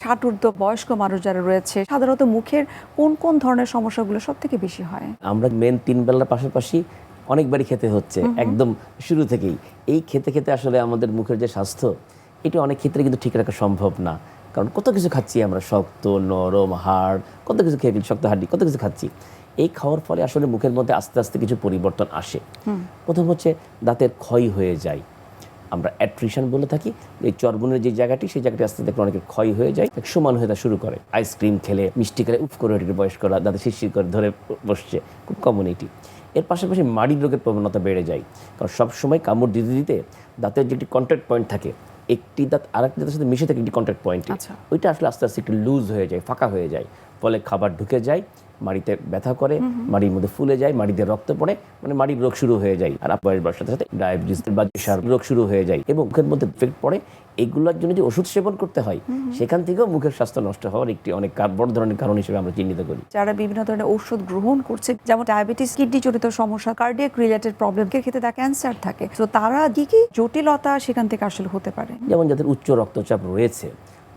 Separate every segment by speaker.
Speaker 1: ষাটোর্ধ্ব বয়স্ক মানুষ যারা রয়েছে সাধারণত মুখের কোন কোন ধরনের সমস্যাগুলো সব থেকে বেশি হয়?
Speaker 2: আমরা মেন 3 বেলার পাশাপাশি অনেকবারই খেতে হচ্ছে একদম শুরু থেকেই। এই খেতে খেতে আসলে আমাদের মুখের যে স্বাস্থ্য, এটা অনেক ক্ষেত্রে কিন্তু ঠিক রাখা সম্ভব না। কারণ কত কিছু খাচ্ছি আমরা, শক্ত, নরম, হাড়, কত কিছু খেয়ে ফেলি, শক্ত হাড্ডি, কত কিছু খাচ্ছি। এই খাওয়ার ফলে আসলে মুখের মধ্যে আস্তে আস্তে কিছু পরিবর্তন আসে। প্রথম হচ্ছে দাঁতের ক্ষয় হয়ে যায়, আমরা অ্যাট্রিশন বলে থাকি। এই চর্বণের যে জায়গাটি, সেই জায়গাটি আস্তে আস্তে অনেকের ক্ষয় হয়ে যায়, সমান হয়ে তা শুরু করে। আইসক্রিম খেলে, মিষ্টি খেলে উফ করে ওঠে বয়স্করা, দাঁতে শিরশির করে ধরে বসছে, খুব কমিউনিটি। এর পাশাপাশি মাড়ির রোগের প্রবণতা বেড়ে যায়, কারণ সবসময় কামড় দিতে দিতে দাঁতের যে একটি কন্ট্যাক্ট পয়েন্ট থাকে, একটি দাঁত আরেকটি দাঁতের সাথে মিশে থাকে একটি কন্ট্যাক্ট পয়েন্টে, ওইটা আসলে আস্তে আস্তে একটু লুজ হয়ে যায়, ফাঁকা হয়ে যায়, ফলে খাবার ঢুকে যায়, মাড়িতে ব্যথা করে, মাড়ির মধ্যে ফুলে যায়, মাড়িতে রক্ত পড়ে, মানে মাড়ির রোগ শুরু হয়ে যায়। আর বয়স বাড়ার সাথে সাথে ডায়াবেটিস বা প্রেশার রোগ শুরু হয়ে যায় এবং মুখের মধ্যে ইফেক্ট পড়ে। এগুলোর জন্য যে ওষুধ সেবন করতে হয়, সেখান থেকেও মুখের স্বাস্থ্য নষ্ট হওয়ার একটি অনেক বড় ধরনের কারণ হিসেবে আমরা চিহ্নিত করি।
Speaker 1: যারা বিভিন্ন ধরনের ঔষধ গ্রহণ করছে, যেমন ডায়াবেটিস, কিডনি জনিত সমস্যা, কার্ডিয়াক রিলেটেড প্রবলেম, ক্ষেত্রে তার ক্যান্সার থাকে, তো তারা কি কি জটিলতা সেখান থেকে আসলে হতে পারে?
Speaker 2: যেমন যাদের উচ্চ রক্তচাপ রয়েছে,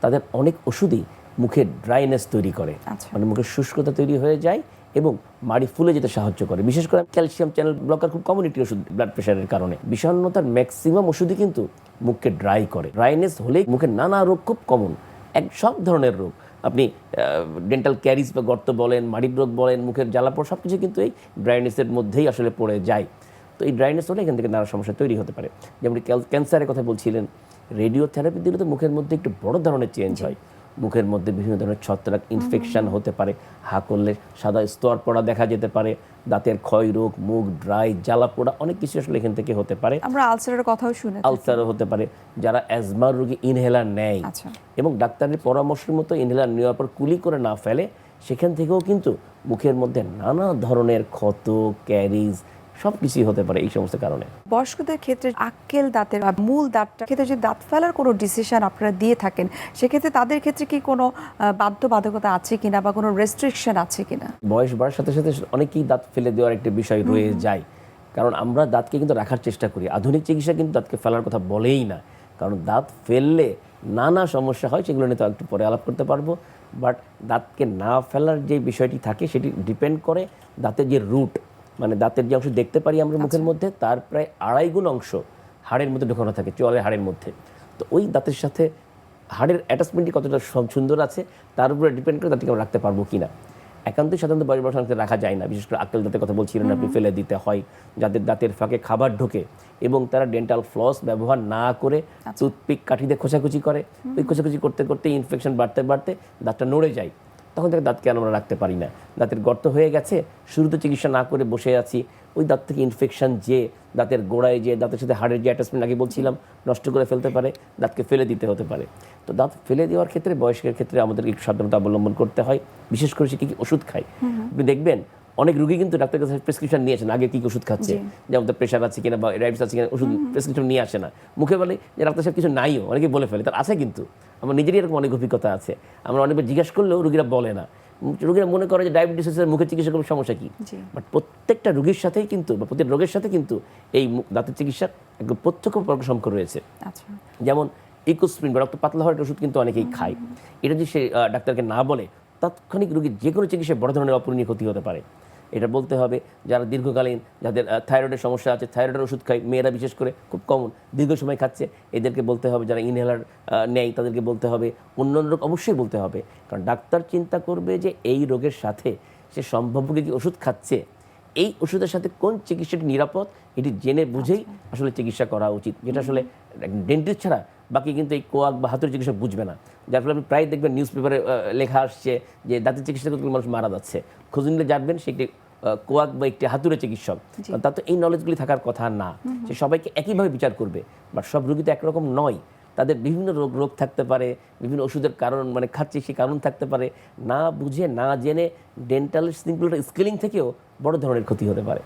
Speaker 2: তাদের অনেক ওষুধই মুখে ড্রাইনেস তৈরি করে, মানে মুখের শুষ্কতা তৈরি হয়ে যায় এবং মাড়ি ফুলে যেতে সাহায্য করে। বিশেষ করে ক্যালসিয়াম চ্যানেল ব্লকার খুব কমিউনিটি ওষুধ ব্লাড প্রেশারের কারণে। বিষণ্ণতার ম্যাক্সিমাম ওষুধই কিন্তু মুখকে ড্রাই করে। ড্রাইনেস হলে মুখের নানা রোগ খুব কমন, সব ধরনের রোগ, আপনি ডেন্টাল ক্যারিজ বা গর্ত বলেন, মাড়ির রোগ বলেন, মুখের জ্বালাপোড়া, সব কিছু কিন্তু এই ড্রাইনেসের মধ্যেই আসলে পড়ে যায়। তো এই ড্রাইনেস হলে এখান থেকে নানা সমস্যা তৈরি হতে পারে। যেমন ক্যান্সারের কথা বলছিলেন, রেডিওথেরাপি দিলে তো মুখের মধ্যে একটু বড় ধরনের চেঞ্জ হয়। মুখের মধ্যে বিভিন্ন ধরনের ছত্রাক ইনফেকশন হতে পারে, হা করলে সাদা স্তর পড়া দেখা যেতে পারে, দাঁতের ক্ষয় রোগ, মুখ ড্রাই, জ্বালা পোড়া, অনেক কিছু আসলে এখান থেকে হতে পারে।
Speaker 1: আমরা আলসারের কথাও শুনে,
Speaker 2: আলসারও হতে পারে। যারা অ্যাজমার রোগী ইনহেলার নেয় এবং ডাক্তারের পরামর্শের মতো ইনহেলার নেওয়ার পর কুলি করে না ফেলে, সেখান থেকেও কিন্তু মুখের মধ্যে নানা ধরনের ক্ষত, ক্যারিজ, সব কিছুই হতে পারে এই সমস্ত কারণে।
Speaker 1: বয়স্কদের ক্ষেত্রে আক্কেল দাঁতের মূল দাঁতটার ক্ষেত্রে যদি দাঁত ফেলার কোনো ডিসিশন আপনারা দিয়ে থাকেন, সেক্ষেত্রে তাদের ক্ষেত্রে কি কোনো বাধ্যবাধকতা আছে কিনা বা কোনো রেস্ট্রিকশন আছে কিনা?
Speaker 2: বয়স বাড়ার সাথে সাথে অনেকেই দাঁত ফেলে দেওয়ার একটা বিষয় রয়ে যায়, কারণ আমরা দাঁতকে কিন্তু রাখার চেষ্টা করি। আধুনিক চিকিৎসা কিন্তু দাঁতকে ফেলার কথা বলেই না, কারণ দাঁত ফেললে নানা সমস্যা হয়, সেগুলো নিয়ে তো একটু পরে আলাপ করতে পারবো। বাট দাঁতকে না ফেলার যে বিষয়টি থাকে, সেটি ডিপেন্ড করে দাঁতের যে রুট, মানে দাঁতের যে অংশ দেখতে পারি আমরা মুখের মধ্যে, তার প্রায় 2.5 গুণ অংশ হাড়ের মধ্যে ঢোকানো থাকে, চোয়ালের হাড়ের মধ্যে। তো ওই দাঁতের সাথে হাড়ের অ্যাটাচমেন্টটি কতটা সুন্দর আছে, তার উপরে ডিপেন্ড করে দাঁতকে আমরা রাখতে পারবো কিনা। একান্তই সাধারণত বয়স বাড়ার রাখা যায় না, বিশেষ করে আক্কেল দাঁতের কথা বলছিলেন আপনি, ফেলে দিতে হয়। যাদের দাঁতের ফাঁকে খাবার ঢোকে এবং তারা ডেন্টাল ফ্লস ব্যবহার না করে টুথপিক কাঠি দিয়ে খোঁচাখুচি করে, ওই খোঁচাখুচি করতে করতে ইনফেকশন বাড়তে বাড়তে দাঁতটা নড়ে যায়, তখন থেকে দাঁতকে আমরা রাখতে পারি না। দাঁতের গর্ত হয়ে গেছে, শুরুতে চিকিৎসা না করে বসে আছি, ওই দাঁত থেকে ইনফেকশন যে দাঁতের গোড়ায়, যে দাঁতের সাথে হাড়ের যে অ্যাটাচমেন্ট আগে বলছিলাম, নষ্ট করে ফেলতে পারে, দাঁতকে ফেলে দিতে হতে পারে। তো দাঁত ফেলে দেওয়ার ক্ষেত্রে বয়স্কের ক্ষেত্রে আমাদের একটু সাবধানতা অবলম্বন করতে হয়, বিশেষ করে সে কী কী ওষুধ খায়। আপনি দেখবেন অনেক রুগী কিন্তু ডাক্তারের কাছে প্রেসক্রিপশন নিয়েছেন, আগে কী ওষুধ খাচ্ছে, যেমন তার প্রেশার আছে কিনা বা ডায়াবেটিস আছে কিনা, ওষুধ প্রেসক্রিপশন নিয়ে আসে না, মুখে বলে যে ডাক্তার সাহেব কিছু নাইও, অনেকে বলে ফেলে, তার আছে কিন্তু। আমার নিজেরই এরকম অনেক অভিজ্ঞতা আছে, আমরা অনেকবার জিজ্ঞেস করলেও রুগীরা বলে না। রোগীরা মনে করে যে ডায়াবেটিসের মুখের চিকিৎসা করলে সমস্যা কী, বাট প্রত্যেকটা রোগীর সাথেই কিন্তু বা প্রত্যেক রোগের সাথে কিন্তু এই দাঁতের চিকিৎসার একদম প্রত্যক্ষ সম্পর্ক রয়েছে। যেমন ইকোস্প্রিন বা রক্ত পাতলা হওয়ার ওষুধ কিন্তু অনেকেই খায়, এটা যদি সে ডাক্তারকে না বলে, তাৎক্ষণিক রোগীর যে কোনো চিকিৎসায় বড় ধরনের অপূরণীয় ক্ষতি হতে পারে। এটা বলতে হবে। যারা দীর্ঘকালীন, যাদের থাইরয়েডের সমস্যা আছে, থাইরয়েডের ওষুধ খায়, মেয়েরা বিশেষ করে খুব কমন, দীর্ঘ সময় খাচ্ছে, এদেরকে বলতে হবে। যারা ইনহেলার নেয় তাদেরকে বলতে হবে। অন্যান্য রোগ অবশ্যই বলতে হবে, কারণ ডাক্তার চিন্তা করবে যে এই রোগের সাথে সে সম্ভাব্য কি ওষুধ খাচ্ছে, এই ওষুধের সাথে কোন চিকিৎসাটি নিরাপদ, এটি জেনে বুঝেই আসলে চিকিৎসা করা উচিত, যেটা আসলে ডেন্টিস্ট ছাড়া বাকি কিন্তু এই কোয়াক বা হাতুড়ি চিকিৎসা বুঝবে না। যার ফলে আপনি প্রায় দেখবেন নিউজ পেপারে লেখা আসছে যে দাঁতের চিকিৎসা করতে মানুষ মারা যাচ্ছে, খোঁজ নিলে জানবেন সে একটি কোয়াক বা একটি হাতুড়ে চিকিৎসক, তার তো এই নলেজগুলি থাকার কথা না। সে সবাইকে একইভাবে বিচার করবে, বাট সব রোগী তো একরকম নয়, তাদের বিভিন্ন রোগ থাকতে পারে, বিভিন্ন ওষুধের কারণ মানে খাচ্ছে সেই কারণ থাকতে পারে। না বুঝে না জেনে ডেন্টাল সিম্পল স্কেলিং থেকেও বড় ধরনের ক্ষতি হতে পারে।